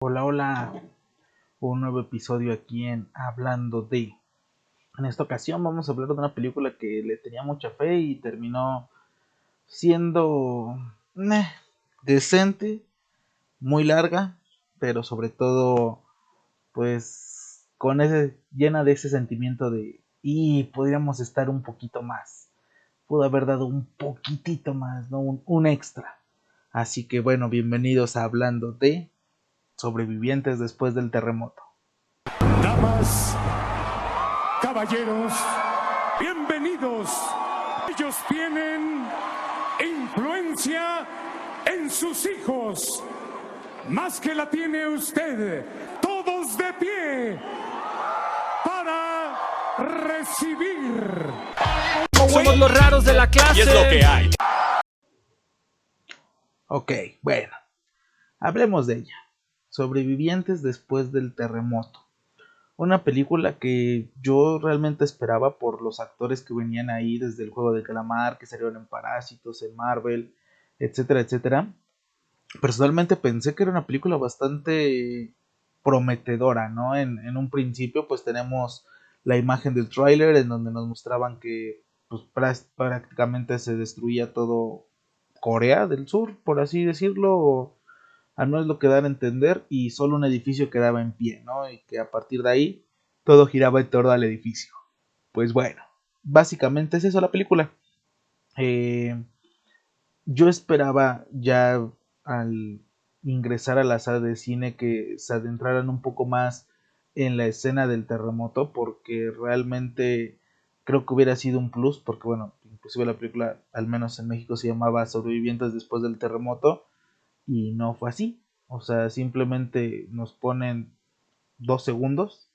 Hola, hola, un nuevo episodio aquí en Hablando de. En esta ocasión vamos a hablar de una película que le tenía mucha fe y terminó siendo decente, muy larga, pero sobre todo, pues, con ese llena de ese sentimiento de y podríamos estar un poquito más. Pudo haber dado un poquitito más, ¿no? Un extra. Así que bueno, bienvenidos a Hablando de Sobrevivientes después del terremoto. Damas, caballeros, bienvenidos. Ellos tienen influencia en sus hijos, más que la tiene usted. Todos de pie para recibir. Somos los raros de la clase. Y es lo que hay. Ok, bueno, hablemos de ella. Sobrevivientes después del terremoto. Una película que yo realmente esperaba por los actores que venían ahí desde el Juego del Calamar, que salieron en Parásitos, en Marvel, etcétera, etcétera. Personalmente pensé que era una película bastante prometedora, ¿no? En un principio pues tenemos la imagen del tráiler en donde nos mostraban que pues prácticamente se destruía todo Corea del Sur, por así decirlo, o al menos lo que dan a entender, y solo un edificio quedaba en pie, ¿no? Y que a partir de ahí todo giraba en torno al edificio. Pues bueno, básicamente es eso la película. Eh, yo esperaba ya al ingresar a la sala de cine que se adentraran un poco más en la escena del terremoto, porque realmente creo que hubiera sido un plus, porque bueno, inclusive la película, al menos en México, se llamaba Sobrevivientes después del terremoto, y no fue así. O sea, simplemente nos ponen 2 segundos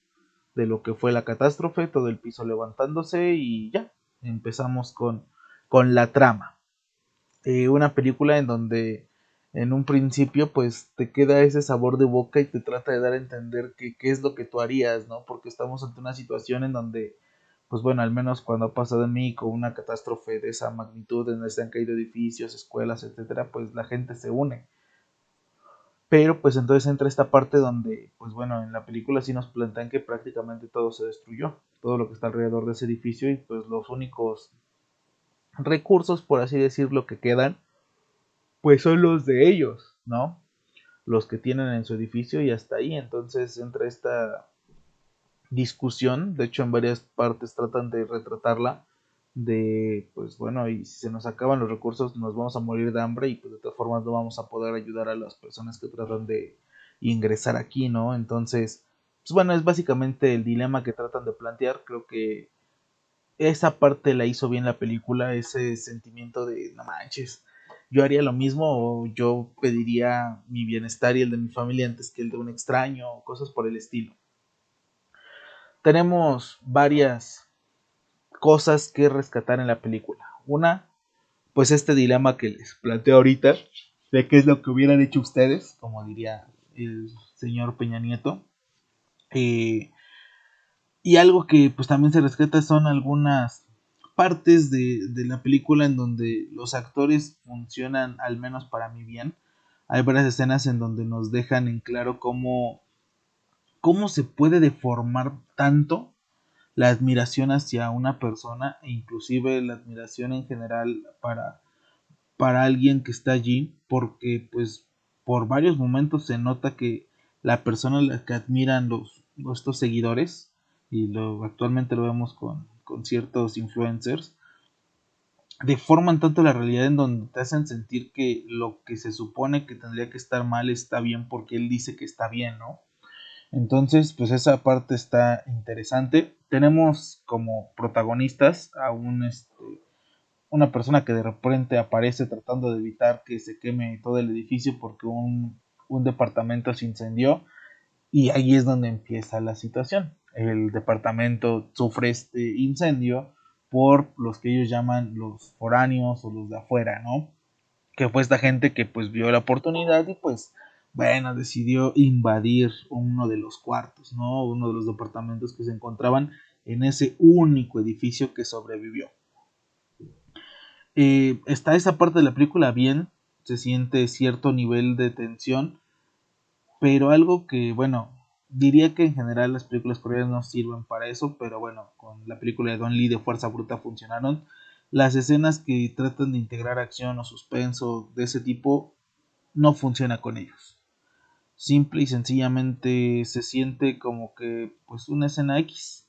de lo que fue la catástrofe, todo el piso levantándose y ya, empezamos con la trama. Una película en donde en un principio pues te queda ese sabor de boca y te trata de dar a entender que qué es lo que tú harías, ¿no? Porque estamos ante una situación en donde, pues bueno, al menos cuando ha pasado en México una catástrofe de esa magnitud, en donde se han caído edificios, escuelas, etcétera, pues la gente se une. Pero pues entonces entra esta parte donde, pues bueno, en la película sí nos plantean que prácticamente todo se destruyó, todo lo que está alrededor de ese edificio, y pues los únicos recursos, por así decirlo, que quedan, pues son los de ellos, ¿no? Los que tienen en su edificio y hasta ahí. Entonces entra esta discusión, de hecho en varias partes tratan de retratarla, de pues bueno, y si se nos acaban los recursos nos vamos a morir de hambre y pues de todas formas no vamos a poder ayudar a las personas que tratan de ingresar aquí, ¿no? Entonces, pues bueno, es básicamente el dilema que tratan de plantear. Creo que esa parte la hizo bien la película, ese sentimiento de no manches, yo haría lo mismo, o yo pediría mi bienestar y el de mi familia antes que el de un extraño, o cosas por el estilo. Tenemos varias cosas que rescatar en la película. Una, pues este dilema que les planteo ahorita, de qué es lo que hubieran hecho ustedes, como diría el señor Peña Nieto. Eh, y algo que pues también se rescata son algunas partes de la película en donde los actores funcionan, al menos para mí, bien. Hay varias escenas en donde nos dejan en claro cómo se puede deformar tanto la admiración hacia una persona, e inclusive la admiración en general para alguien que está allí, porque pues por varios momentos se nota que la persona a la que admiran estos seguidores, y actualmente lo vemos con ciertos influencers, deforman tanto la realidad en donde te hacen sentir que lo que se supone que tendría que estar mal está bien porque él dice que está bien, ¿no? Entonces, pues esa parte está interesante. Tenemos como protagonistas a una persona que de repente aparece tratando de evitar que se queme todo el edificio porque un departamento se incendió, y ahí es donde empieza la situación. El departamento sufre este incendio por los que ellos llaman los foráneos o los de afuera, ¿no? Que fue esta gente que pues vio la oportunidad y pues bueno, decidió invadir uno de los cuartos, ¿no? Uno de los departamentos que se encontraban en ese único edificio que sobrevivió. Está esa parte de la película bien, se siente cierto nivel de tensión, Pero algo que, bueno, diría que en general las películas coreanas no sirven para eso, pero bueno, con la película de Don Lee de Fuerza Bruta funcionaron. Las escenas que tratan de integrar acción o suspenso de ese tipo no funciona con ellos. Simple y sencillamente se siente como que pues una escena X.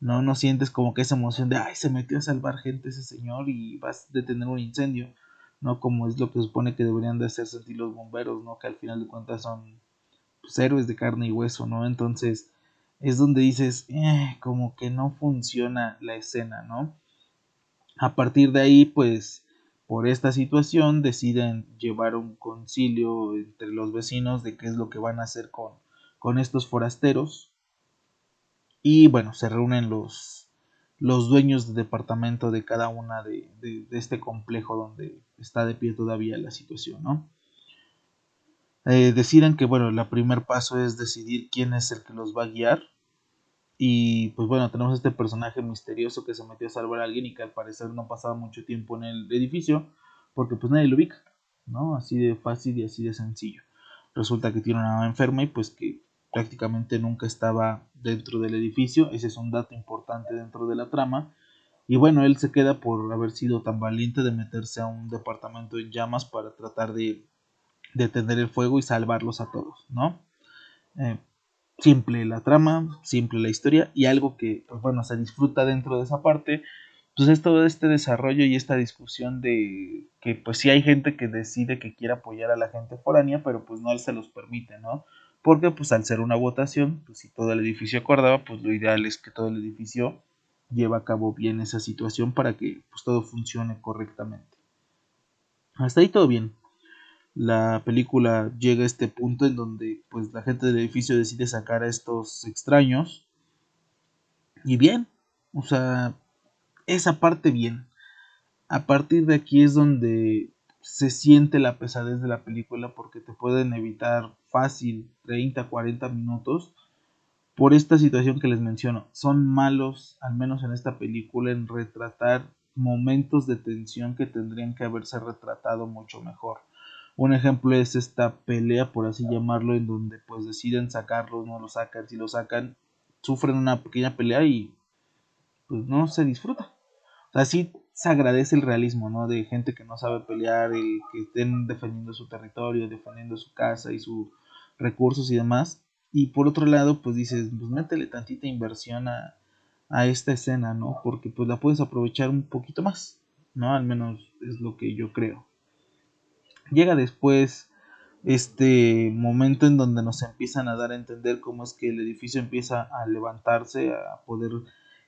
No sientes como que esa emoción de ay, se metió a salvar gente ese señor y vas a detener un incendio, no como es lo que se supone que deberían de hacer sentir los bomberos, ¿no? Que al final de cuentas son pues, héroes de carne y hueso, ¿no? Entonces es donde dices, como que no funciona la escena, ¿no? A partir de ahí, pues, por esta situación deciden llevar un concilio entre los vecinos de qué es lo que van a hacer con estos forasteros. Y bueno, se reúnen los dueños de departamento de cada una de este complejo donde está de pie todavía la situación, ¿no? Deciden que, bueno, el primer paso es decidir quién es el que los va a guiar. Y pues bueno, tenemos este personaje misterioso que se metió a salvar a alguien y que al parecer no pasaba mucho tiempo en el edificio porque pues nadie lo ubica, ¿no? Así de fácil y así de sencillo. Resulta que tiene una mamá enferma y pues que prácticamente nunca estaba dentro del edificio. Ese es un dato importante dentro de la trama. Y bueno, él se queda por haber sido tan valiente de meterse a un departamento en llamas para tratar de detener el fuego y salvarlos a todos, ¿no? Eh, Simple la trama, simple la historia y algo que, pues bueno, se disfruta dentro de esa parte, pues es todo este desarrollo y esta discusión de que pues sí hay gente que decide que quiere apoyar a la gente foránea, pero pues no se los permite, ¿no? Porque pues al ser una votación, pues si todo el edificio acordaba, pues lo ideal es que todo el edificio lleve a cabo bien esa situación para que pues todo funcione correctamente. Hasta ahí todo bien. La película llega a este punto en donde pues la gente del edificio decide sacar a estos extraños y bien, o sea, esa parte bien. A partir de aquí es donde se siente la pesadez de la película porque te pueden evitar fácil 30, 40 minutos por esta situación que les menciono. Son malos, al menos en esta película, en retratar momentos de tensión que tendrían que haberse retratado mucho mejor. Un ejemplo es esta pelea, por así llamarlo, en donde pues deciden sacarlos, no lo sacan, si lo sacan, sufren una pequeña pelea y pues no se disfruta. O sea, sí se agradece el realismo, ¿no? De gente que no sabe pelear, el que estén defendiendo su territorio, defendiendo su casa y sus recursos y demás. Y por otro lado, pues dices, pues métele tantita inversión a esta escena, ¿no? Porque pues la puedes aprovechar un poquito más, ¿no? Al menos es lo que yo creo. Llega después este momento en donde nos empiezan a dar a entender cómo es que el edificio empieza a levantarse, a poder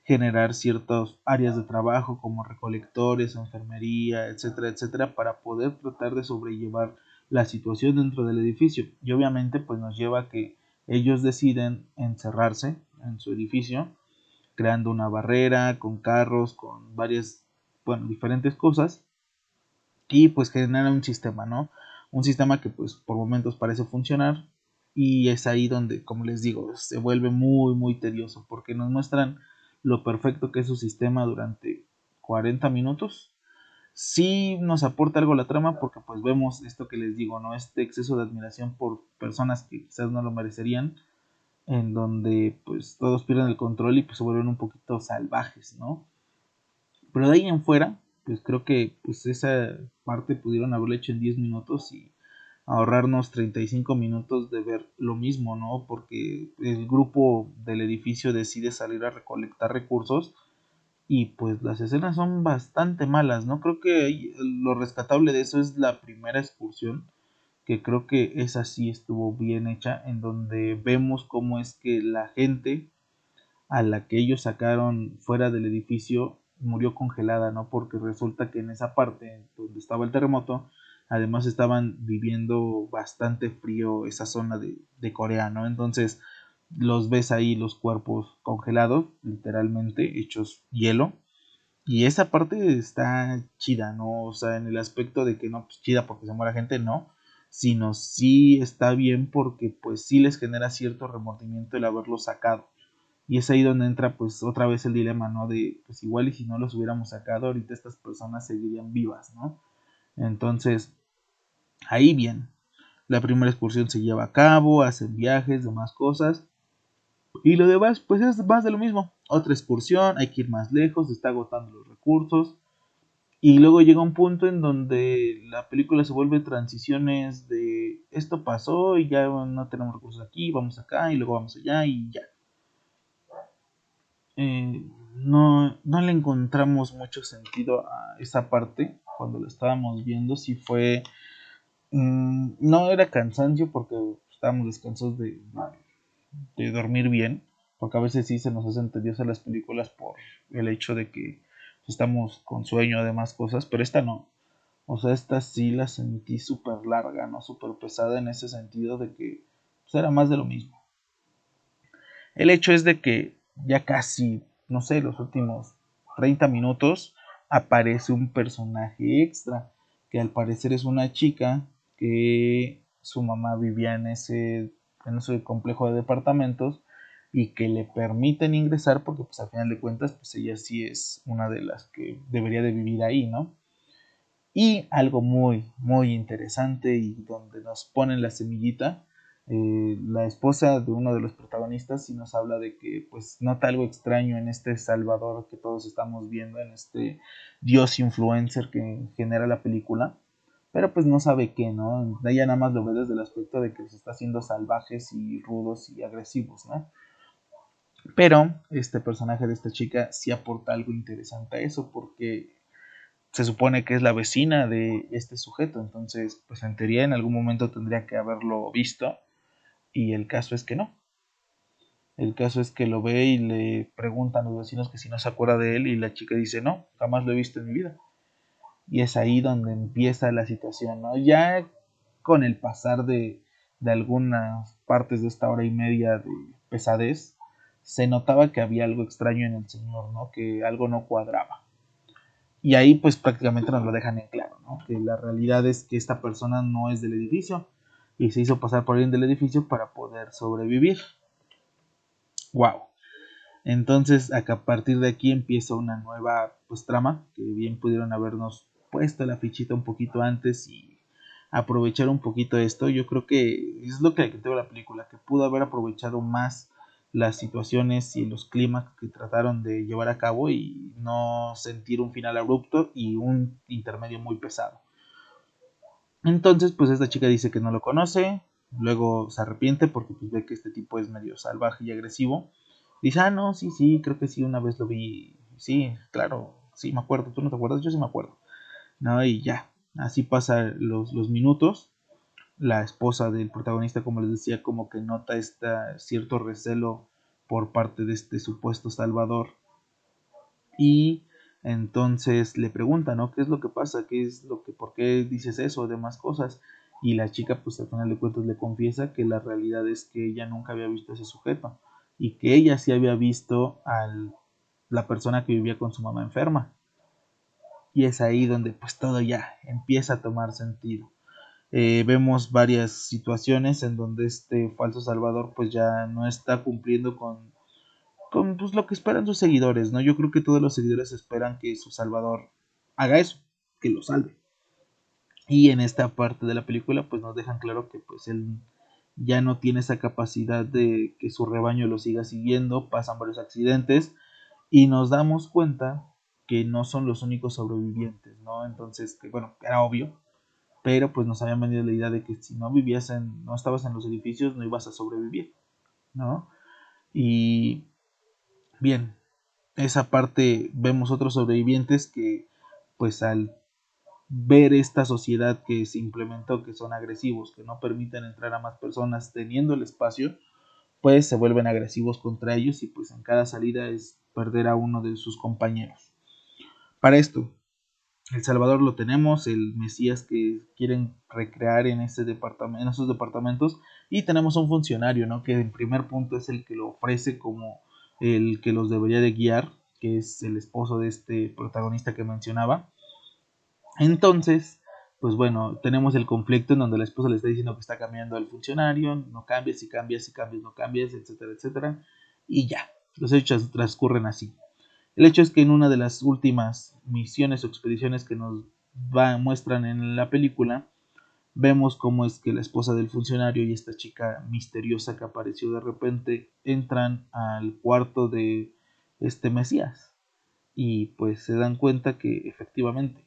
generar ciertas áreas de trabajo como recolectores, enfermería, etcétera, etcétera, para poder tratar de sobrellevar la situación dentro del edificio. Y obviamente pues nos lleva a que ellos deciden encerrarse en su edificio, creando una barrera con carros, con varias, bueno, diferentes cosas y pues genera un sistema, ¿no? Un sistema que pues por momentos parece funcionar y es ahí donde, como les digo, se vuelve muy, muy tedioso porque nos muestran lo perfecto que es su sistema durante 40 minutos. Sí nos aporta algo la trama porque pues vemos esto que les digo, ¿no? Este exceso de admiración por personas que quizás no lo merecerían, en donde pues todos pierden el control y pues se vuelven un poquito salvajes, ¿no? Pero de ahí en fuera, pues creo que pues esa parte pudieron haberlo hecho en 10 minutos y ahorrarnos 35 minutos de ver lo mismo, ¿no? Porque el grupo del edificio decide salir a recolectar recursos y pues las escenas son bastante malas, ¿no? Creo que lo rescatable de eso es la primera excursión, que creo que esa sí estuvo bien hecha, en donde vemos cómo es que la gente a la que ellos sacaron fuera del edificio murió congelada, ¿no? Porque resulta que en esa parte donde estaba el terremoto, además estaban viviendo bastante frío esa zona de Corea, ¿no? Entonces los ves ahí los cuerpos congelados, literalmente hechos hielo. Y esa parte está chida, ¿no? O sea, en el aspecto de que no, pues chida porque se muere gente, no. Sino sí está bien porque pues sí les genera cierto remordimiento el haberlo sacado. Y es ahí donde entra pues otra vez el dilema, ¿no? De pues igual y si no los hubiéramos sacado, ahorita estas personas seguirían vivas, ¿no? Entonces, ahí bien. La primera excursión se lleva a cabo, hacen viajes, demás cosas. Y lo demás, pues es más de lo mismo. Otra excursión, hay que ir más lejos, se está agotando los recursos. Y luego llega un punto en donde la película se vuelve transiciones de esto pasó y ya no tenemos recursos aquí, vamos acá y luego vamos allá y ya. No le encontramos mucho sentido a esa parte cuando lo estábamos viendo. Si fue, no era cansancio porque estábamos descansados de dormir bien, porque a veces sí se nos hacen tediosas las películas por el hecho de que estamos con sueño, además cosas, pero esta no. O sea, esta sí la sentí súper larga, ¿no? Súper pesada en ese sentido de que pues, era más de lo mismo. El hecho es de que ya casi, no sé, los últimos 30 minutos aparece un personaje extra, que al parecer es una chica que su mamá vivía en ese complejo de departamentos y que le permiten ingresar porque pues al final de cuentas pues ella sí es una de las que debería de vivir ahí, ¿no? Y algo muy, muy interesante y donde nos ponen la semillita, la esposa de uno de los protagonistas sí nos habla de que pues nota algo extraño en este Salvador que todos estamos viendo, en este dios influencer que genera la película, pero pues no sabe qué, ¿no? Ella nada más lo ve desde el aspecto de que se está haciendo salvajes y rudos y agresivos, ¿no? Pero este personaje de esta chica sí aporta algo interesante a eso porque se supone que es la vecina de este sujeto, entonces pues en teoría en algún momento tendría que haberlo visto y el caso es que no. El caso es que lo ve y le preguntan a los vecinos que si no se acuerda de él y la chica dice no, jamás lo he visto en mi vida. Y es ahí donde empieza la situación, ¿no? Ya con el pasar de algunas partes de esta hora y media de pesadez, se notaba que había algo extraño en el señor, ¿no? Que algo no cuadraba. Y ahí pues prácticamente nos lo dejan en claro, ¿no? Que la realidad es que esta persona no es del edificio y se hizo pasar por alguien del edificio para poder sobrevivir. ¡Wow! Entonces a partir de aquí empieza una nueva pues trama que bien pudieron habernos puesto la fichita un poquito antes y aprovechar un poquito esto. Yo creo que es lo que tengo la película, que pudo haber aprovechado más las situaciones y los clímax que trataron de llevar a cabo y no sentir un final abrupto y un intermedio muy pesado. Entonces pues esta chica dice que no lo conoce, luego se arrepiente porque pues ve que este tipo es medio salvaje y agresivo. Dice, ah, no, sí, sí, creo que sí, una vez lo vi. Sí, claro, sí, me acuerdo. ¿Tú no te acuerdas? Yo sí me acuerdo. No, y ya, así pasan los minutos. La esposa del protagonista, como les decía, como que nota cierto recelo por parte de este supuesto salvador. Y entonces le pregunta, ¿no? ¿Qué es lo que pasa? ¿Por qué dices eso? Demás cosas. Y la chica, pues al final de cuentas le confiesa que la realidad es que ella nunca había visto a ese sujeto y que ella sí había visto a la persona que vivía con su mamá enferma. Y es ahí donde pues todo ya empieza a tomar sentido. Vemos varias situaciones en donde este falso salvador pues ya no está cumpliendo con pues, lo que esperan sus seguidores, ¿no? Yo creo que todos los seguidores esperan que su salvador haga eso, que lo salve. Y en esta parte de la película pues nos dejan claro que pues él ya no tiene esa capacidad de que su rebaño lo siga siguiendo, pasan varios accidentes y nos damos cuenta que no son los únicos sobrevivientes, ¿no? Entonces, que bueno, era obvio, pero pues nos habían vendido la idea de que si no estabas en los edificios, no ibas a sobrevivir, ¿no? Y bien, esa parte vemos otros sobrevivientes que pues al ver esta sociedad que se implementó, que son agresivos, que no permiten entrar a más personas teniendo el espacio, pues se vuelven agresivos contra ellos y pues en cada salida es perder a uno de sus compañeros. Para esto, El Salvador lo tenemos, el Mesías que quieren recrear en en esos departamentos, y tenemos un funcionario, ¿no? Que en primer punto es el que lo ofrece como el que los debería de guiar, que es el esposo de este protagonista que mencionaba. Entonces, pues bueno, tenemos el conflicto en donde la esposa le está diciendo que está cambiando al funcionario, no cambies, si cambias, si cambias, no cambies, etcétera, etcétera, y ya, los hechos transcurren así. El hecho es que en una de las últimas misiones o expediciones que nos muestran en la película, Vemos cómo es que la esposa del funcionario y esta chica misteriosa que apareció de repente entran al cuarto de este Mesías y pues se dan cuenta que efectivamente,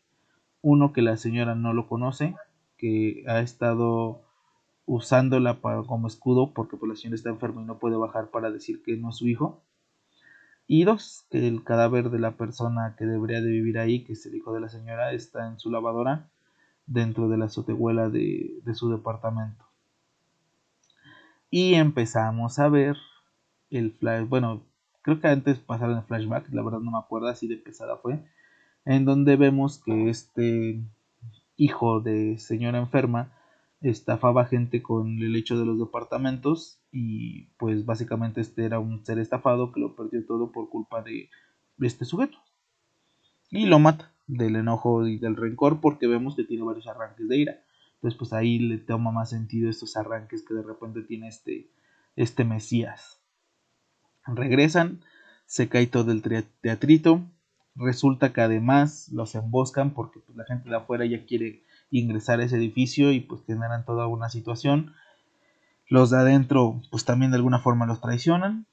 uno, que la señora no lo conoce, que ha estado usándola como escudo porque pues la señora está enferma y no puede bajar para decir que no es su hijo, y dos, que el cadáver de la persona que debería de vivir ahí, que es el hijo de la señora, está en su lavadora dentro de la azotehuela de su departamento. Y empezamos a ver el flash, bueno, creo que antes pasaron el flashback, la verdad no me acuerdo, así de pesada fue, en donde vemos que este hijo de señora enferma estafaba gente con el hecho de los departamentos y pues básicamente este era un ser estafado que lo perdió todo por culpa de este sujeto y lo mata del enojo y del rencor porque vemos que tiene varios arranques de ira. Entonces pues ahí le toma más sentido estos arranques que de repente tiene este Mesías. Regresan, se cae todo el teatrito, resulta que además los emboscan porque pues, la gente de afuera ya quiere ingresar a ese edificio y pues generan toda una situación. Los de adentro pues también de alguna forma los traicionan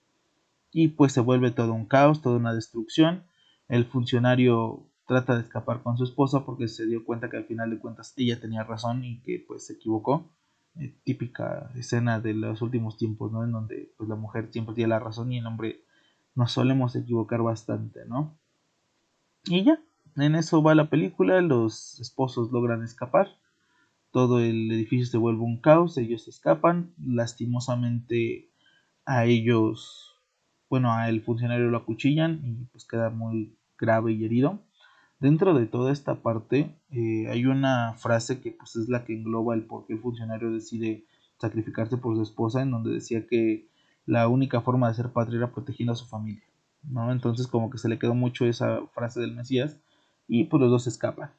y pues se vuelve todo un caos, toda una destrucción. El funcionario trata de escapar con su esposa porque se dio cuenta que al final de cuentas ella tenía razón y que pues se equivocó. Típica escena de los últimos tiempos, ¿no? En donde pues la mujer siempre tiene la razón y el hombre nos solemos equivocar bastante, ¿no? Y ya, en eso va la película, los esposos logran escapar, todo el edificio se vuelve un caos, ellos escapan, lastimosamente a ellos, bueno, a el funcionario lo acuchillan y pues queda muy grave y herido. Dentro de toda esta parte hay una frase que pues es la que engloba el por qué el funcionario decide sacrificarse por su esposa, en donde decía que la única forma de ser patria era protegiendo a su familia, ¿no? Entonces como que se le quedó mucho esa frase del Mesías y pues los dos escapan.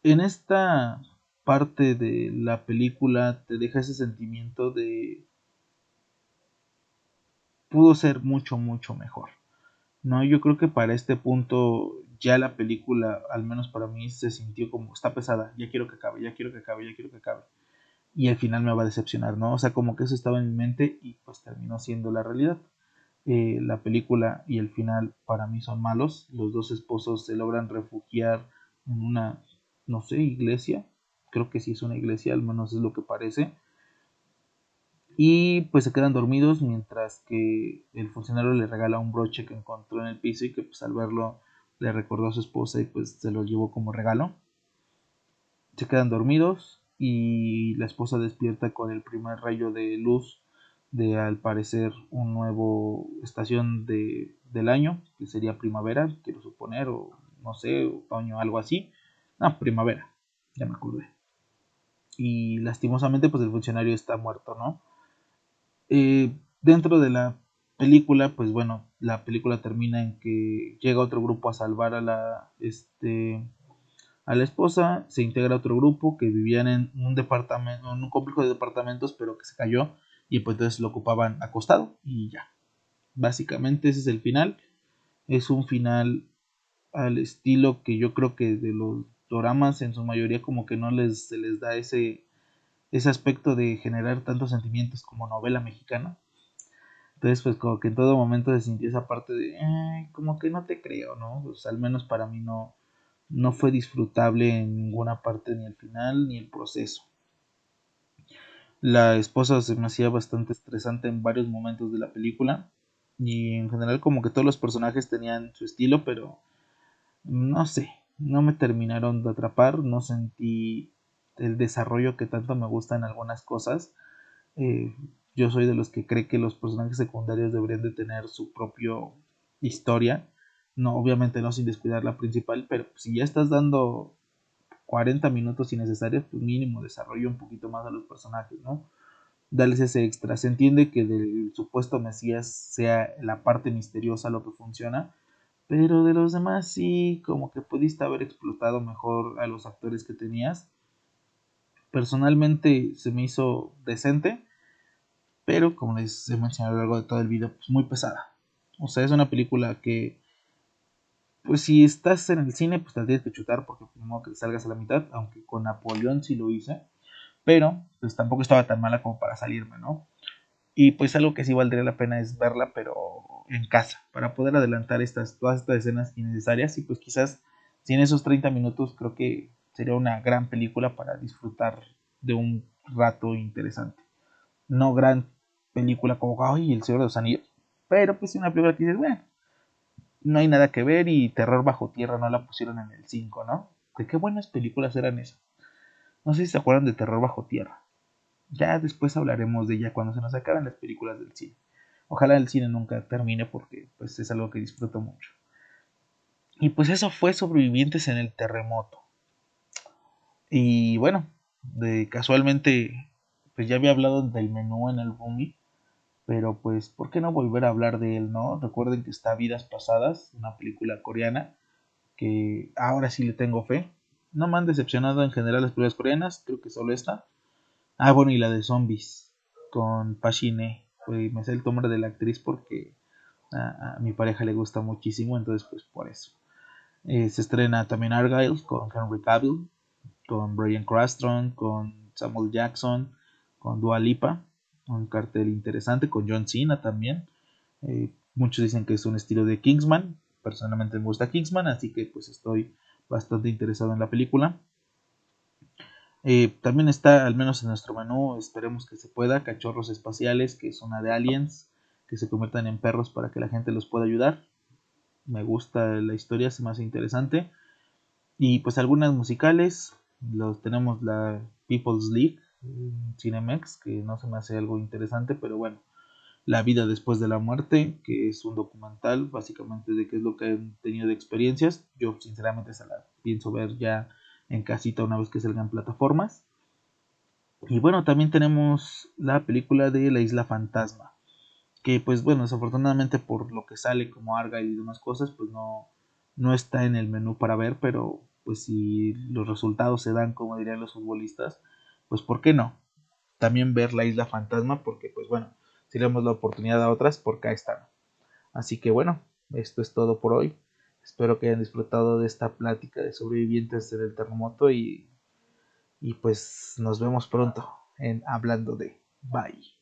En esta parte de la película te deja ese sentimiento de pudo ser mucho mucho mejor. No, yo creo que para este punto ya la película, al menos para mí, se sintió como está pesada, ya quiero que acabe, ya quiero que acabe, ya quiero que acabe. Y al final me va a decepcionar, ¿no? O sea, como que eso estaba en mi mente y pues terminó siendo la realidad. La película y el final para mí son malos. Los dos esposos se logran refugiar en una, no sé, iglesia. Creo que sí es una iglesia, al menos es lo que parece. Y pues se quedan dormidos mientras que el funcionario le regala un broche que encontró en el piso y que pues al verlo le recordó a su esposa y pues se lo llevó como regalo. Se quedan dormidos y la esposa despierta con el primer rayo de luz de al parecer un nuevo estación del año, que sería primavera, quiero suponer, o no sé, otoño, algo así. Ah, primavera, ya me acordé. Y lastimosamente pues el funcionario está muerto, ¿no? Dentro de la película, pues bueno, la película termina en que llega otro grupo a salvar a la esposa, se integra otro grupo que vivían en un departamento, en un complejo de departamentos, pero que se cayó y pues entonces lo ocupaban acostado y ya. Básicamente ese es el final. Es un final al estilo que yo creo que de los doramas en su mayoría como que no se les da ese aspecto de generar tantos sentimientos como novela mexicana. Entonces, pues como que en todo momento se sintió esa parte de, como que no te creo, ¿no? Pues al menos para mí no fue disfrutable en ninguna parte, ni el final, ni el proceso. La esposa se me hacía bastante estresante en varios momentos de la película. Y en general como que todos los personajes tenían su estilo, pero no sé, no me terminaron de atrapar, no sentí el desarrollo que tanto me gusta en algunas cosas. Eh, yo soy de los que cree que los personajes secundarios deberían de tener su propia historia. No, obviamente no sin descuidar la principal, pero si ya estás dando 40 minutos innecesarios, pues mínimo desarrolla un poquito más a los personajes, ¿no? Darles ese extra. Se entiende que del supuesto Mesías sea la parte misteriosa lo que funciona, pero de los demás sí, como que pudiste haber explotado mejor a los actores que tenías. Personalmente se me hizo decente, pero como les he mencionado a lo largo de todo el video, pues muy pesada. O sea, es una película que pues si estás en el cine, pues te tienes que chutar porque pues, no que salgas a la mitad, aunque con Napoleón sí lo hice, pero pues tampoco estaba tan mala como para salirme, ¿no? Y pues algo que sí valdría la pena es verla, pero en casa, para poder adelantar todas estas escenas innecesarias y pues quizás si en esos 30 minutos creo que sería una gran película para disfrutar de un rato interesante. No gran película como ¡ay! El Señor de los Anillos, pero pues una película que dices, bueno, no hay nada que ver y Terror Bajo Tierra no la pusieron en el 5, ¿no? De qué buenas películas eran esas. No sé si se acuerdan de Terror Bajo Tierra. Ya después hablaremos de ella cuando se nos acaben las películas del cine. Ojalá el cine nunca termine porque pues es algo que disfruto mucho. Y pues eso fue Sobrevivientes en el Terremoto. Y bueno, casualmente pues ya había hablado del menú en el Bumi, pero pues ¿por qué no volver a hablar de él, no? Recuerden que está Vidas Pasadas, una película coreana que ahora sí le tengo fe. No me han decepcionado en general las películas coreanas, creo que solo esta. Ah, bueno, y la de Zombies con Pashine. Pues me sé el nombre de la actriz porque a mi pareja le gusta muchísimo, entonces pues por eso. Se estrena también Argyle con Henry Cavill, con Bryan Cranston, con Samuel Jackson, con Dua Lipa, un cartel interesante, con John Cena también. Muchos dicen que es un estilo de Kingsman, personalmente me gusta Kingsman, así que pues estoy bastante interesado en la película. También está, al menos en nuestro menú, esperemos que se pueda, Cachorros Espaciales, que es una de Aliens, que se conviertan en perros para que la gente los pueda ayudar. Me gusta la historia, se me hace interesante. Y pues algunas musicales, tenemos la People's League, Cinemex, que no se me hace algo interesante, pero bueno. La vida después de la muerte, que es un documental básicamente de qué es lo que han tenido de experiencias. Yo sinceramente se la pienso ver ya en casita una vez que salgan plataformas. Y bueno, también tenemos la película de La Isla Fantasma, que pues bueno, desafortunadamente por lo que sale como Argyle y demás cosas, pues no está en el menú para ver, pero pues si los resultados se dan como dirían los futbolistas, pues ¿por qué no? También ver La Isla Fantasma, porque pues bueno, si le damos la oportunidad a otras, porque ahí están. Así que bueno, esto es todo por hoy. Espero que hayan disfrutado de esta plática de sobrevivientes del terremoto y pues nos vemos pronto en Hablando de. Bye.